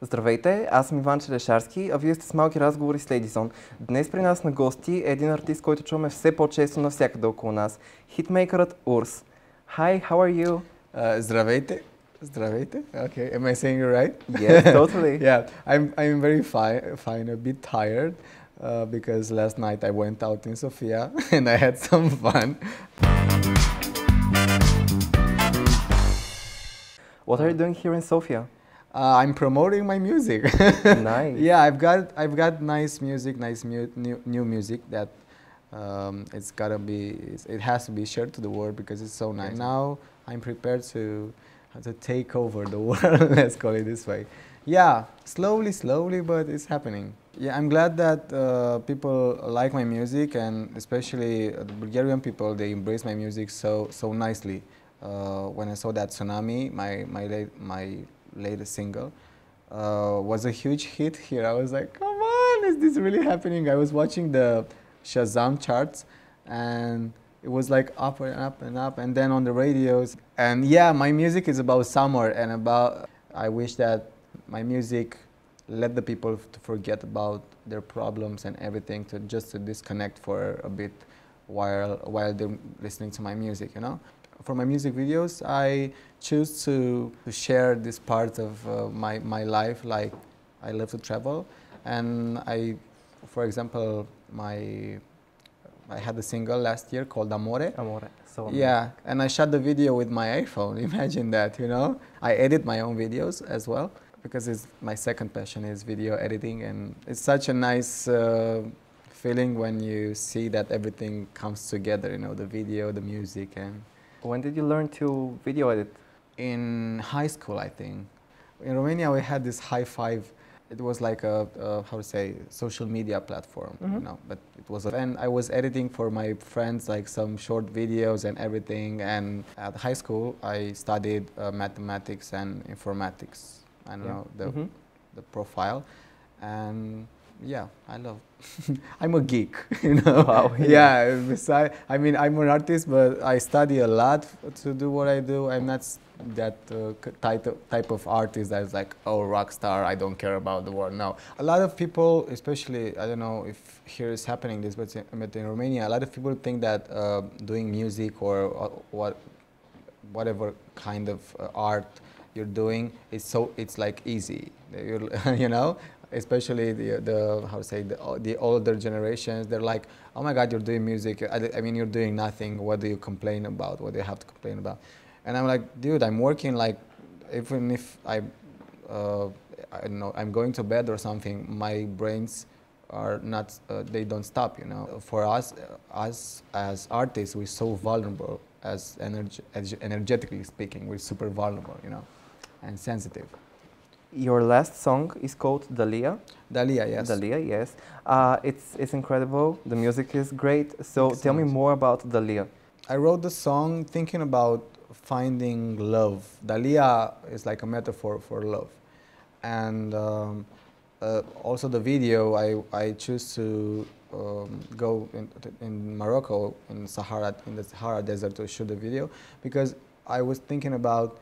Здравейте, аз съм Иван Челешарски, а вие сте с малки разговори с LadyZone. Днес при нас на гости е един артист, който чуваме все по-често навсякъде около нас. Хитмейкърът Урс. Hi, how are you? Здравейте. Здравейте. Okay, am I saying it right? Yes, totally. Yeah, I'm very fine, a bit tired because last night I went out in Sofia and I had some fun. What are you doing here in Sofia? I'm promoting my music. Nice. Yeah, I've got nice music, new music that it has to be shared to the world because it's so nice. Now I'm prepared to take over the world. Let's call it this way. Yeah, slowly, but it's happening. Yeah, I'm glad that people like my music, and especially the Bulgarian people. They embrace my music so nicely. When I saw that Tsunami, my latest single, was a huge hit here. I was like, come on, is this really happening? I was watching the Shazam charts, and it was like up and up and up, and then on the radios. And yeah, my music is about summer and about, I wish that my music let the people to forget about their problems and everything, to just to disconnect for a bit while they're listening to my music, you know. For my music videos, I choose to share this part of my life. Like, I love to travel, and for example, I had a single last year called Amore. Amore. So Yeah, and I shot the video with my iPhone. Imagine that, you know. I edit my own videos as well because my second passion is video editing, and it's such a nice feeling when you see that everything comes together. You know, the video, the music, and. when did you learn to video edit? In high school, I think. In Romania, we had this High Five. It was like a how to say, social media platform, you know. But it was, and I was editing for my friends like some short videos and everything. And at high school, I studied mathematics and informatics. I don't know the profile, and yeah, I love. I'm a geek, you know. Wow. Yeah. Besides, I mean, I'm an artist, but I study a lot to do what I do. I'm not that type of artist that's like, oh, rock star, I don't care about the world. No. A lot of people, especially, I don't know if here is happening this, but in Romania, a lot of people think that doing music or whatever kind of art you're doing it's like easy. You know. Especially the how to say, the older generations, they're like, oh my God, you're doing music. I mean, you're doing nothing. What do you complain about? What do you have to complain about? And I'm like, dude, I'm working. Like, even if I don't know, I'm going to bed or something, my brains are not. They don't stop. You know. For us as artists, we're so vulnerable. As energetically speaking, we're super vulnerable. You know, and sensitive. Your last song is called Dalia. Dalia, yes. Dalia, yes. It's incredible. The music is great. So tell me more about Dalia. I wrote the song thinking about finding love. Dalia is like a metaphor for love. And also the video, I choose to go in Morocco, in the Sahara Desert, to shoot the video, because I was thinking about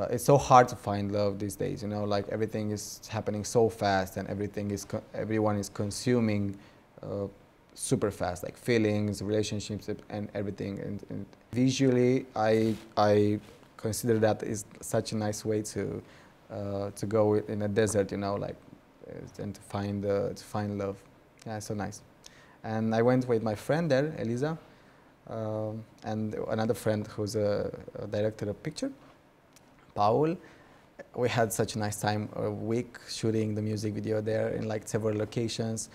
it's so hard to find love these days, you know, like everything is happening so fast, and everyone is consuming super fast, like feelings, relationships, and everything. And visually, I consider that is such a nice way to go in a desert, you know, like, and to find love. Yeah, it's so nice. And I went with my friend there, Eliza, and another friend who's a director of picture, Paul. We had such a nice time, a week shooting the music video there in like several locations.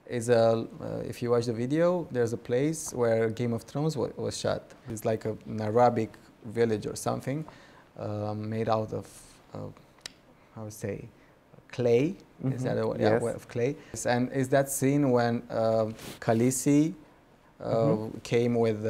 If you watch the video, there's a place where Game of Thrones was shot. It's like an Arabic village or something, made out of how to say, clay. Is that a word? Yes. Yeah, of clay. And is that scene when Khaleesi came with.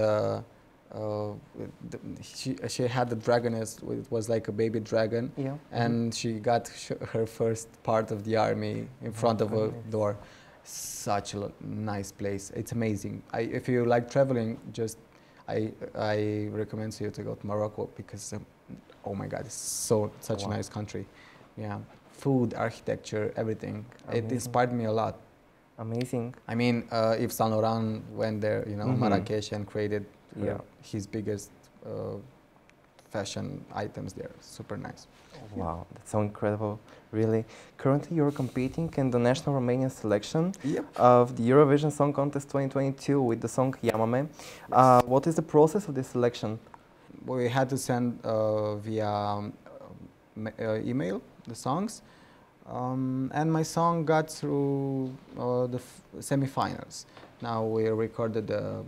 She had the dragoness. It was like a baby dragon, and she got her first part of the army in front of a door. Such a nice place. It's amazing. If you like traveling, I recommend you to go to Morocco, because oh my God, it's such a nice country. Yeah, food, architecture, everything. Amazing. It inspired me a lot. Amazing. I mean, if Saint Laurent went there, you know, Marrakesh, and created his biggest fashion items there. Super nice. Wow, that's so incredible, really. Currently, you're competing in the national Romanian selection of the Eurovision Song Contest 2022 with the song Yamame. What is the process of this selection? We had to send via email the songs, and my song got through the semifinals. Now we recorded the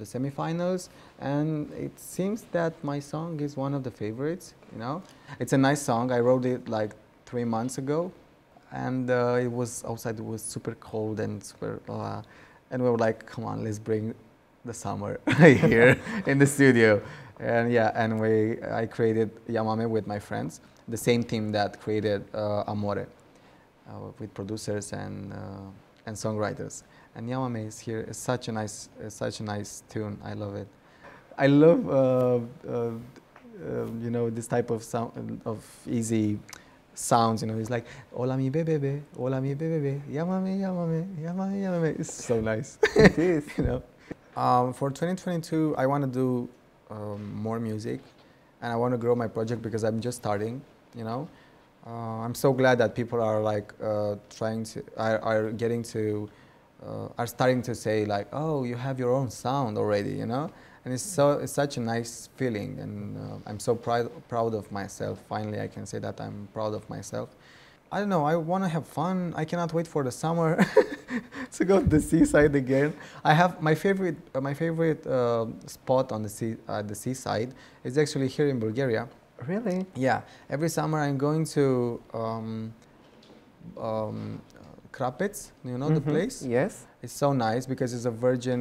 semifinals, and it seems that my song is one of the favorites. You know, it's a nice song. I wrote it like 3 months ago, and it was outside. It was super cold and super, and we were like, "Come on, let's bring the summer here in the studio." And yeah, and I created Yamame with my friends, the same team that created Amore, with producers and songwriters. And Yamame is here. It's such a nice tune. I love it. I love you know, this type of sound, of easy sounds. You know, it's like "Hola mi bebé, hola mi bebé, Yamame, Yamame, Yamame, Yamame." It's so nice. It is. You know. For 2022, I want to do more music, and I want to grow my project because I'm just starting. You know, I'm so glad that people are like are starting to say like, "Oh, you have your own sound already," you know, and it's such a nice feeling, and I'm so proud of myself. Finally, I can say that I'm proud of myself. I don't know. I want to have fun. I cannot wait for the summer to go to the seaside again. I have my favorite spot on the seaside is actually here in Bulgaria. Really? Yeah. Every summer I'm going to Krapets. You know the place? Yes. It's so nice because it's a virgin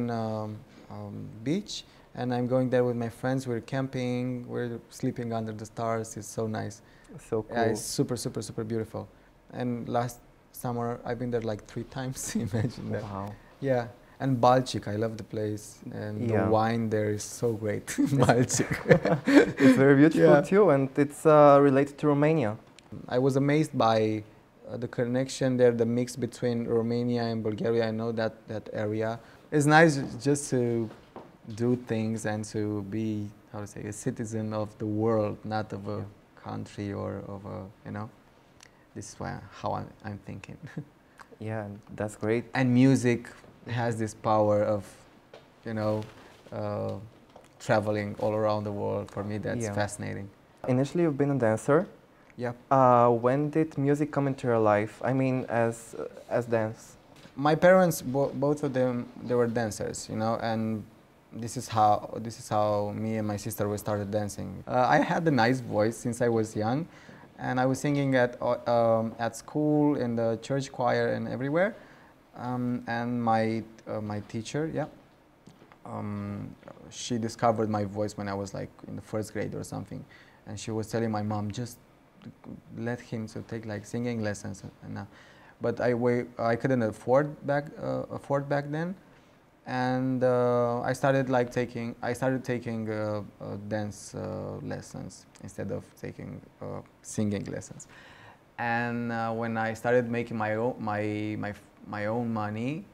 beach, and I'm going there with my friends. We're camping. We're sleeping under the stars. It's so nice. So cool. Yeah, it's super, super, super beautiful. And last summer, I've been there like 3 times. Imagine that. Wow. Yeah. And Balchik, I love the place. And the wine there is so great. Balchik. It's very beautiful too, and it's related to Romania. I was amazed by the connection there, the mix between Romania and Bulgaria. I know that area. It's nice just to do things and to be, how to say, a citizen of the world, not of a country or of a, you know. This is how I'm thinking. Yeah, that's great. And music has this power of, you know, traveling all around the world. For me, that's fascinating. Initially, you've been a dancer. Yeah. When did music come into your life? I mean, as dance. My parents, both of them, they were dancers, you know, and this is how me and my sister we started dancing. I had a nice voice since I was young, and I was singing at school, in the church choir, and everywhere. And my teacher, she discovered my voice when I was like in the 1st grade or something, and she was telling my mom, just let him to take like singing lessons. But I couldn't afford back then, and I started taking dance lessons instead of taking singing lessons. And when I started making my own money,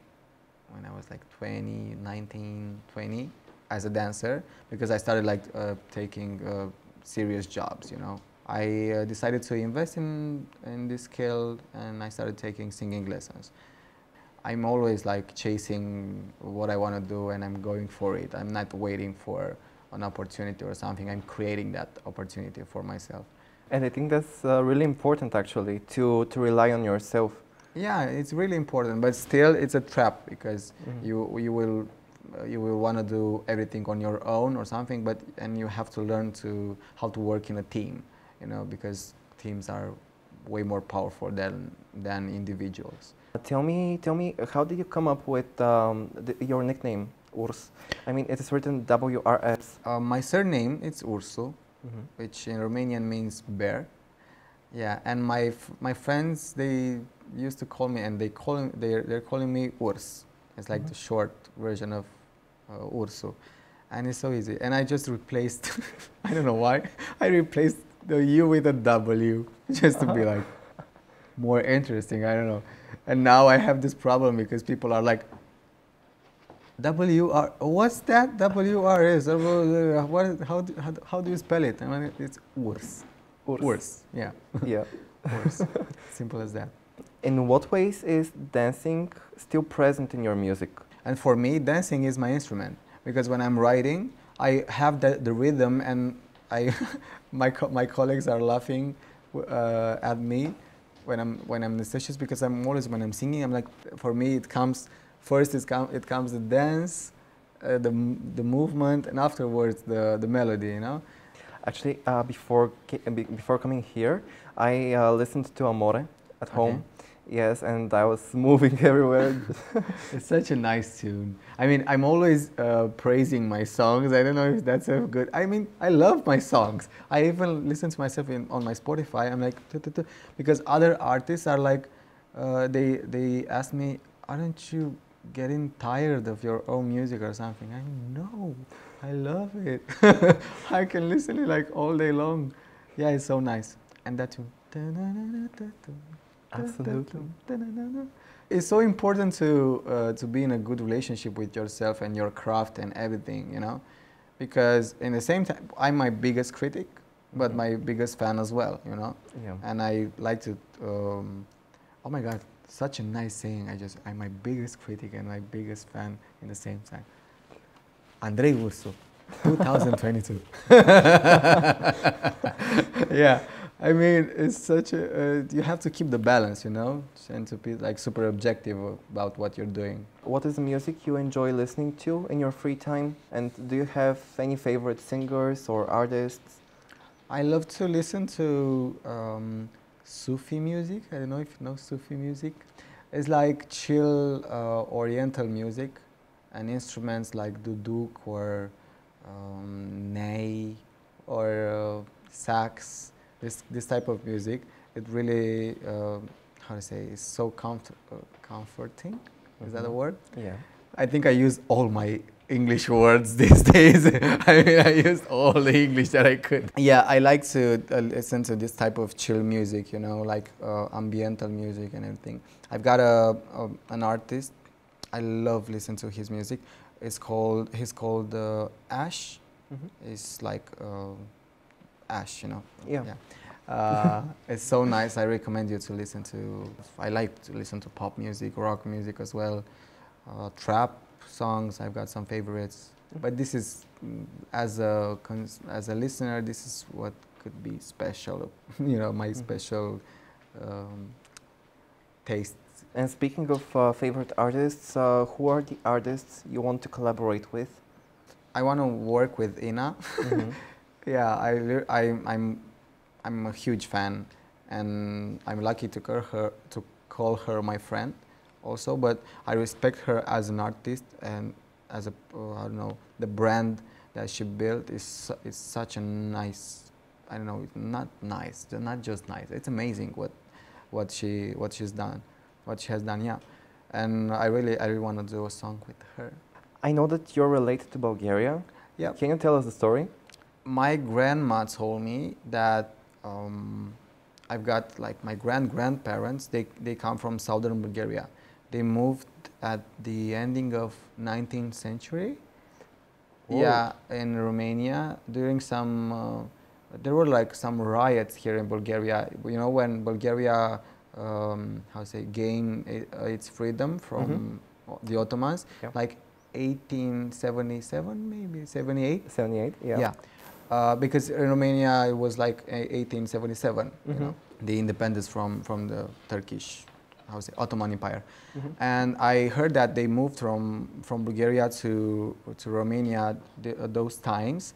when I was like 19, 20, as a dancer, because I started taking serious jobs, you know. I decided to invest in this skill, and I started taking singing lessons. I'm always like chasing what I want to do, and I'm going for it. I'm not waiting for an opportunity or something. I'm creating that opportunity for myself. And I think that's really important, actually, to rely on yourself. Yeah, it's really important, but still it's a trap, because you will want to do everything on your own or something, and you have to learn how to work in a team, you know, because teams are way more powerful than individuals. Tell me, how did you come up with your nickname, Urs? I mean, it is written WRS. My surname, it's Ursu, which in Romanian means bear. Yeah, and my friends, they used to call me, and they're calling me Urs. It's like the short version of Ursu, and it's so easy. And I just replaced, I don't know why, I replaced the U with a W, just to be like more interesting. I don't know. And now I have this problem because people are like, WR, what's that? WRS. How do you spell it? I mean, it's worse. Worse. Yeah. Yeah. Worse. Simple as that. In what ways is dancing still present in your music? And for me, dancing is my instrument because when I'm writing, I have the rhythm, and my colleagues are laughing at me when I'm in the sessions because I'm always, when I'm singing, I'm like, for me it comes first. It comes the dance, the movement, and afterwards the melody. You know. Actually, before coming here, I listened to Amore at home. Yes, and I was moving everywhere. It's such a nice tune. I mean, I'm always praising my songs. I don't know if that's so good. I mean, I love my songs. I even listen to myself on my Spotify. I'm like, because other artists are like, they ask me, aren't you getting tired of your own music or something? I know, I love it. I can listen to it like all day long. Yeah, it's so nice. And that tune. Absolutely. It's so important to be in a good relationship with yourself and your craft and everything, you know, because in the same time, I'm my biggest critic, but my biggest fan as well, you know. Yeah. And I like to, oh my God, such a nice saying. I'm my biggest critic and my biggest fan in the same time. Andrei Ursu, 2022. Yeah. I mean, it's such a, you have to keep the balance, you know, and to be like super objective about what you're doing. What is the music you enjoy listening to in your free time? And do you have any favorite singers or artists? I love to listen to Sufi music. I don't know if you know Sufi music. It's like chill Oriental music, and instruments like duduk or ney or sax. This type of music, it really, how to say, is so comforting. Is that a word? Yeah. I think I use all my English words these days. I mean, I used all the English that I could. Yeah, I like to listen to this type of chill music, you know, like ambiental music and everything. I've got an artist. I love listening to his music. He's called Ash. It's like Ash, you know. Yeah. It's so nice. I recommend you to listen to. I like to listen to pop music, rock music as well, trap songs. I've got some favorites, but this is as a listener, this is what could be special. You know, my special tastes. And speaking of favorite artists, who are the artists you want to collaborate with? I want to work with Ina. Yeah, I'm a huge fan, and I'm lucky to call her my friend, also. But I respect her as an artist, and as a I don't know, the brand that she built is such a nice. I don't know, not nice, not just nice. It's amazing what she has done. Yeah, and I really want to do a song with her. I know that you're related to Bulgaria. Yeah. Can you tell us the story? My grandma told me that I've got like my grandparents. They come from southern Bulgaria. They moved at the ending of 19th century. Whoa. Yeah, in Romania during some. There were like some riots here in Bulgaria. You know, when Bulgaria gained its freedom from the Ottomans, like 1877, maybe 78. 78, yeah. Yeah, because in Romania it was like 1877. You know, the independence from the Turkish, Ottoman Empire. And I heard that they moved from Bulgaria to Romania those times,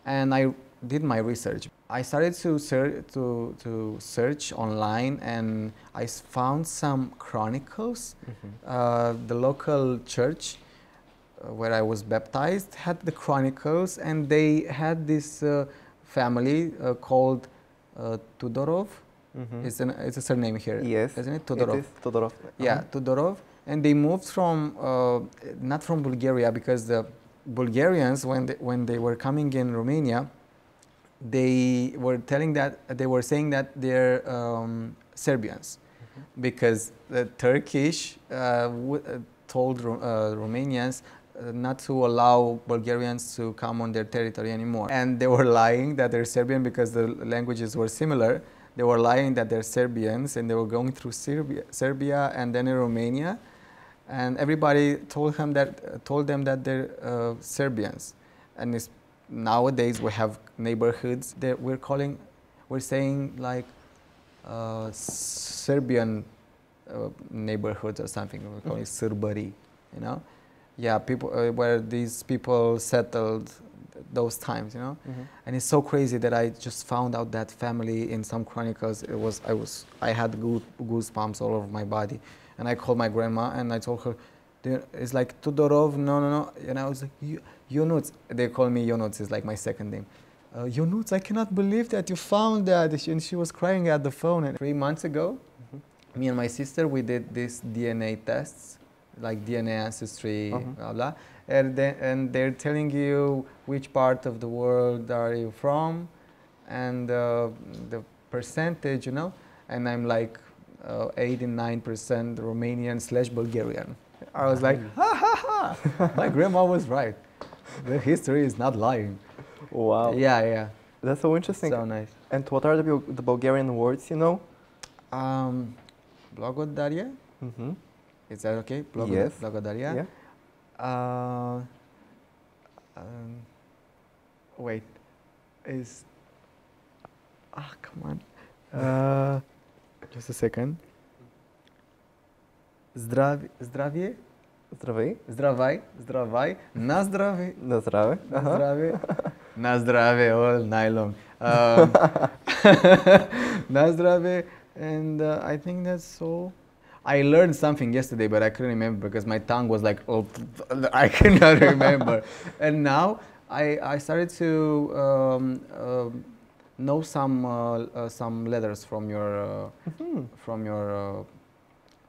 and I did my research. I started to search online, and I found some chronicles. The local church where I was baptized had the chronicles, and they had this family called Tudorov. It's a surname here, yes, isn't it? Tudorov. It is Tudorov. Yeah, Tudorov. And they moved from not from Bulgaria, because the Bulgarians, when they were coming in Romania, they were saying that they're Serbians, because the Turkish told Romanians not to allow Bulgarians to come on their territory anymore. And they were lying that they're Serbian because the languages were similar. They were lying that they're Serbians, and they were going through Serbia and then in Romania. And everybody told them that they're Serbians. And nowadays we have neighborhoods that we're saying like Serbian neighborhoods or something. We're calling Srbari, you know? Yeah, people where these people settled those times, you know. And it's so crazy that I just found out that family in some chronicles. I had goosebumps all over my body, and I called my grandma and I told her, it's like Tudorov, no, and I was like, Yonuts. They call me Yonuts. It's like my second name. Yonuts, I cannot believe that you found that. And she was crying at the phone. And 3 months ago, me and my sister, we did these DNA tests, like DNA ancestry, blah, blah. And they're telling you which part of the world are you from, and the percentage, you know. And I'm like 89% Romanian/Bulgarian. I was like, ha ha ha! My grandma was right. The history is not lying. Wow. Yeah. That's so interesting. So nice. And what are the Bulgarian words, you know? Blagodaria. Is that okay? Yes. Blagodaria. Yeah. Wait. Come on. Just a second. Zdravie. Zdravaj. Na zdravie. Na zdravie. Na zdravie, all night long. Na zdravie. And I think that's all. I learned something yesterday, but I couldn't remember because my tongue was like, oh, I cannot remember. And now I started to know some letters from your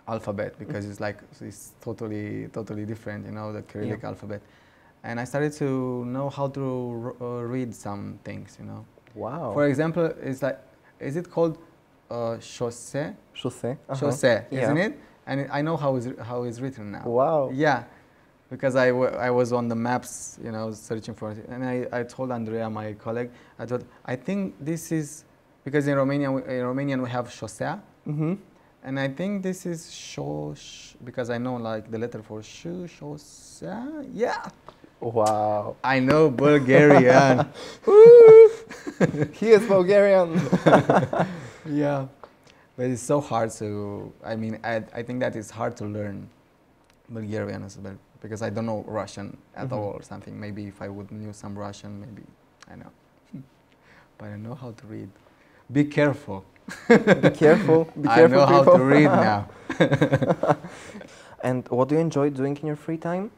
alphabet, because it's totally different, you know, the Cyrillic alphabet. And I started to know how to read some things, you know. Wow. For example, is it called chaussée? Chaussée. Chaussée, isn't Yeah. it? And I know how it's written now. Wow. Yeah, because I was on the maps, you know, searching for it, and I told Andrea, my colleague, I think this is, because in Romanian we have chaussea, and I think this is because I know like the letter for chaussea. Yeah. Wow. I know Bulgarian. He is Bulgarian. Yeah. But it's so hard to, I think that it's hard to learn Bulgarian as well, because I don't know Russian at all or something. Maybe if I would knew some Russian, maybe, I know. But I know how to read. Be careful. Be careful. Be careful, I know people. how to read now. And what do you enjoy doing in your free time?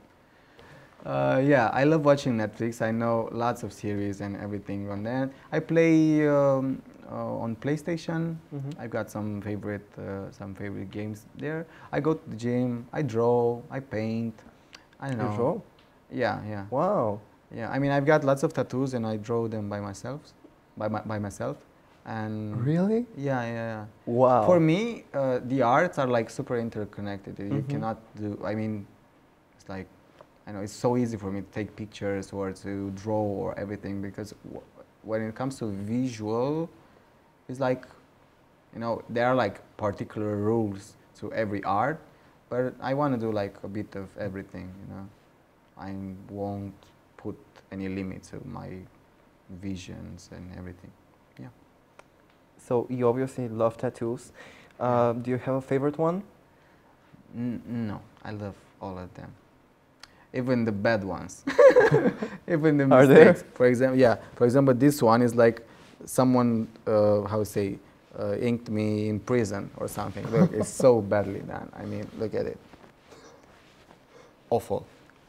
Yeah, I love watching Netflix. I know lots of series and everything on that. I play on PlayStation. I've got some favorite games there. I go to the gym. I draw. I paint. I don't know. You draw? Yeah. Wow. Yeah, I've got lots of tattoos and I draw them by myself. And really? Yeah. Wow. For me, the arts are like super interconnected. You cannot do. It's like, I know it's so easy for me to take pictures or to draw or everything, because when it comes to visual, it's like, you know, there are like particular rules to every art, but I want to do like a bit of everything, you know. I won't put any limit to my visions and everything. Yeah. So you obviously love tattoos. Do you have a favorite one? No, I love all of them. Even the bad ones. Even the mistakes. Are there? For example, this one is like someone, inked me in prison or something. Look, it's so badly done. Look at it. Awful.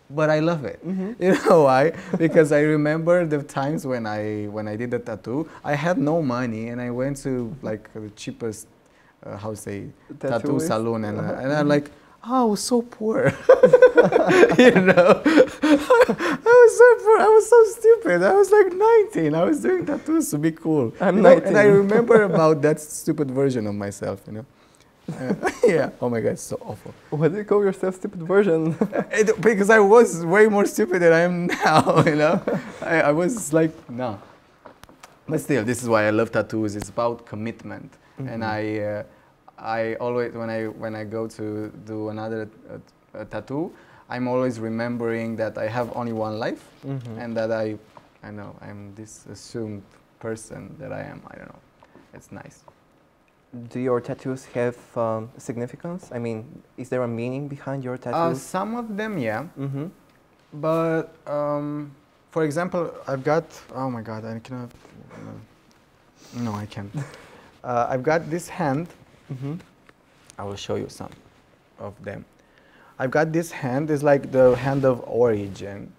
But I love it. You know why? Because I remember the times when I did the tattoo, I had no money and I went to like the cheapest, tattoo salon, and I'm like, I was so poor. You know, I was so poor. I was so stupid. I was like 19. I was doing tattoos to be cool. I'm you know? 19. And I remember about that stupid version of myself, you know. Yeah. Oh my God, it's so awful. Why do you call yourself stupid version? Because I was way more stupid than I am now, you know. I was like, no. But still, this is why I love tattoos. It's about commitment. And I always, when I go to do another tattoo, I'm always remembering that I have only one life, and that I know I'm this assumed person that I am. I don't know. It's nice. Do your tattoos have significance? I mean, is there a meaning behind your tattoos? Some of them, yeah. But for example, I've got. Oh my God, I cannot. No, I can't. I've got this hand. I will show you some of them. I've got this hand. It's like the hand of origin.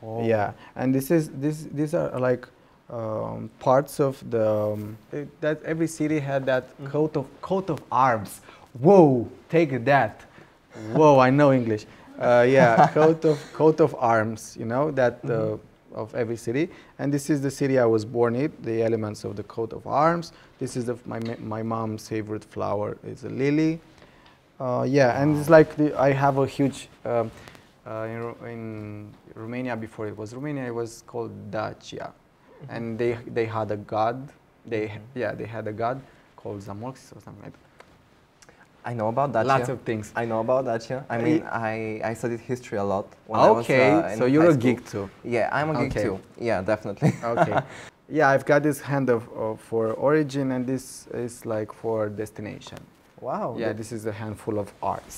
Oh. Yeah, and these are like parts of the that every city had that coat of arms. Whoa, take that. Whoa, I know English. Yeah, coat of arms. You know that of every city, and this is the city I was born in. The elements of the coat of arms. This is my mom's favorite flower. It's a lily. Yeah, and it's like I have a huge. In Romania, before it was Romania, it was called Dacia, and they had a god. They had a god called Zamolxis or something like that. I know about Dacia. Lots of things. I know about Dacia. I mean, I studied history a lot when okay, I was in so you're high a school. geek too. Yeah, I'm a geek too. Yeah, definitely. Okay. Yeah, I've got this hand for origin, and this is like for destination. Wow. Yeah, this is a handful of arts.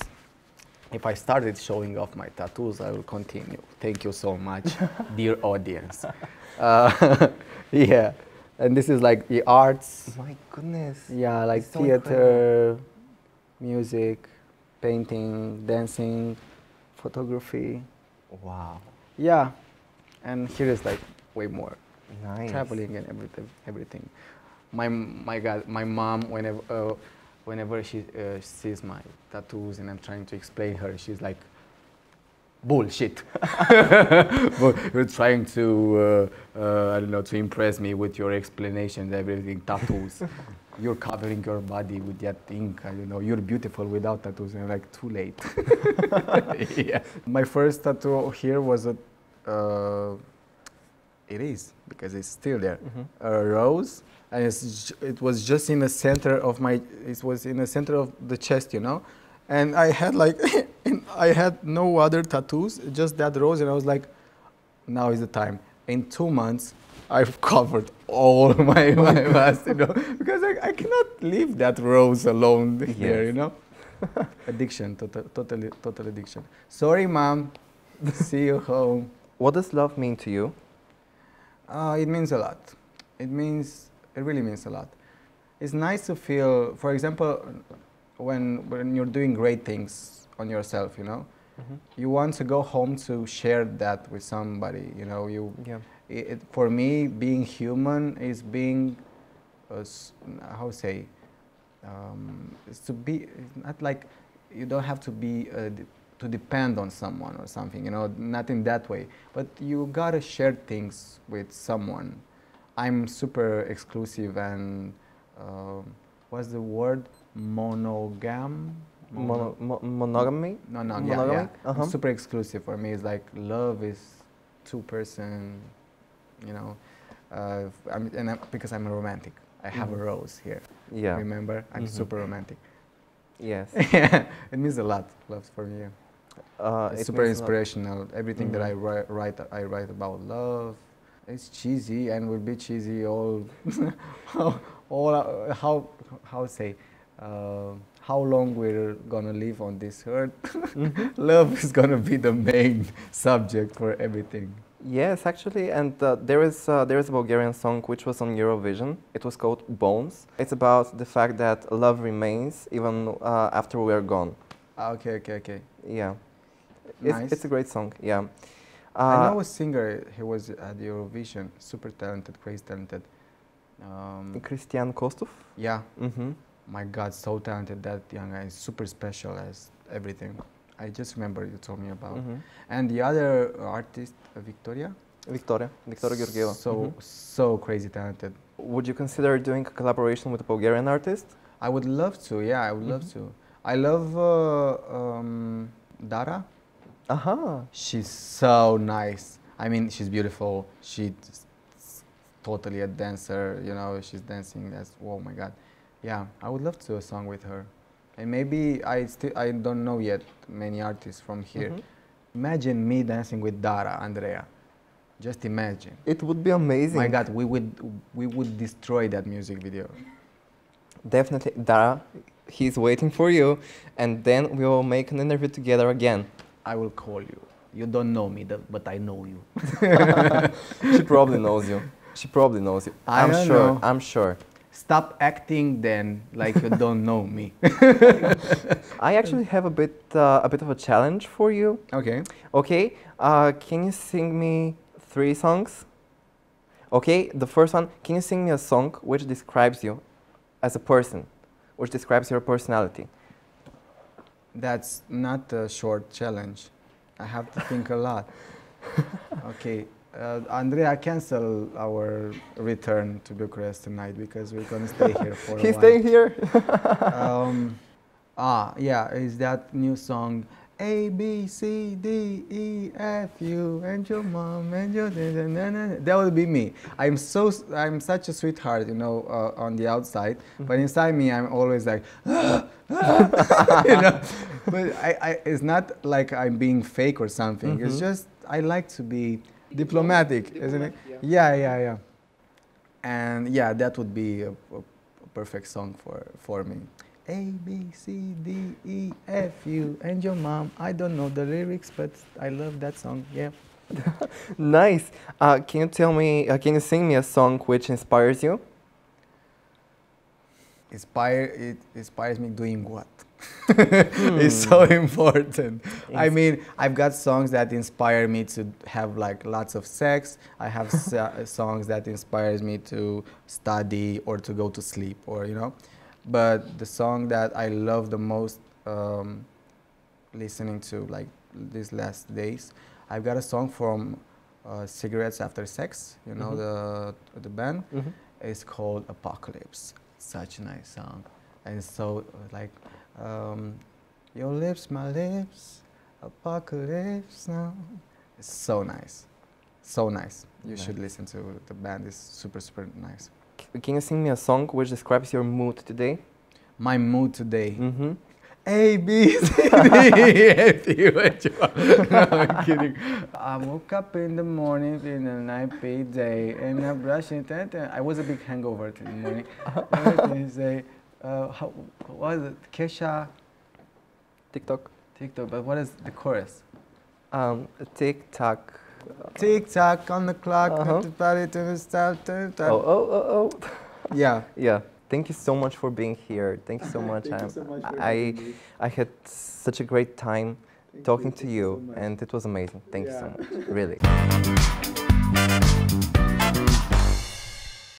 If I started showing off my tattoos, I will continue. Thank you so much, dear audience. Yeah, and this is like the arts. My goodness. Yeah, like so theater, music, painting, dancing, photography. Wow. Yeah, and here is like way more. Nice. Traveling and everything. My God, my mom, whenever she sees my tattoos and I'm trying to explain her, she's like, bullshit. You're trying to, I don't know, to impress me with your explanations, everything, tattoos. You're covering your body with that ink, I don't know, you're beautiful without tattoos. And I'm like, too late. Yeah. My first tattoo here was it is, because it's still there, a rose. And it was just in the center of the chest, you know, and I had like, I had no other tattoos, just that rose, and I was like, now is the time. In 2 months, I've covered all my mask, you know, because I cannot leave that rose alone there, you know. Addiction, total addiction. Sorry, Mom. See you home. What does love mean to you? It means a lot. It really means a lot. It's nice to feel, for example, when you're doing great things on yourself, you know, you want to go home to share that with somebody, you know. For me, being human is being, how to say, is to be, not like, you don't have to be, to depend on someone or something, you know, not in that way, but you gotta share things with someone. I'm super exclusive and, what's the word? Monogamy? Monogamy? No, monogamy? yeah. I'm super exclusive. For me, it's like love is two-person, you know. Because I'm a romantic. I have a rose here. Yeah. Remember? I'm super romantic. Yes. It means a lot, love for me. It's super inspirational. Everything that I write about love. It's cheesy and will be cheesy all how long we're gonna live on this earth. Love is gonna be the main subject for everything. Yes, actually, and there is a Bulgarian song which was on Eurovision. It was called Bones. It's about the fact that love remains even after we are gone. Okay. Yeah. Nice. It's a great song, yeah. I know a singer, he was at Eurovision, super talented, crazy talented. Christian Kostov? Yeah. My God, so talented, that young guy is super special. everything. I just remember you told me about. And the other artist, Victoria? Victoria Georgieva. So crazy talented. Would you consider doing a collaboration with a Bulgarian artist? I would love to, yeah, I would love to. I love Dara. She's so nice. I mean, she's beautiful. She's totally a dancer, you know, she's dancing, that's, oh my God. Yeah, I would love to do a song with her. And maybe I don't know yet many artists from here. Imagine me dancing with Dara, Andrea. Just imagine. It would be amazing. My God, we would destroy that music video. Definitely, Dara, he's waiting for you, and then we will make an interview together again. I will call you. You don't know me, but I know you. She probably knows you. She probably knows you. I'm sure. Stop acting then like you don't know me. I actually have a bit of a challenge for you. Okay. Okay. Can you sing me 3 songs? Okay. The first one. Can you sing me a song which describes you as a person, which describes your personality? That's not a short challenge. I have to think a lot. Okay. Andrea, cancel our return to Bucharest tonight because we're going to stay here for a while. He's staying here? Yeah, is that new song, A, B, C, D, E, F, U, and your mom, and your... That would be me. I'm such a sweetheart, you know, on the outside, but inside me, I'm always like, you know? But it's not like I'm being fake or something. It's just, I like to be diplomatic, isn't it? Yeah. And yeah, that would be a perfect song for me. A, B, C, D, E, F, U, and your mom. I don't know the lyrics, but I love that song, yeah. Nice. Can you tell me, can you sing me a song which inspires you? It inspires me doing what? It's so important. I mean, I've got songs that inspire me to have like lots of sex. I have songs that inspires me to study or to go to sleep, or you know. But the song that I love the most listening to like these last days, I've got a song from Cigarettes After Sex, you know, the band. It's called Apocalypse. Such a nice song. And so like, your lips, my lips, apocalypse now. It's so nice. So nice. You should listen to the band. It's super, super nice. Can you sing me a song which describes your mood today? My mood today? A, B, C, D, E, F, U, H, No, I'm kidding. I woke up in the morning in a night day and I brushed it. I was a big hangover in the morning. What was it? Kesha? TikTok, but what is the chorus? Tick-tock. Tick-tock on the clock, the party to the start. Oh. Yeah. Yeah. Thank you so much for being here. Thank you so much. Thank you so much for I had such a great time talking to you, and it was amazing. Thank you so much, really.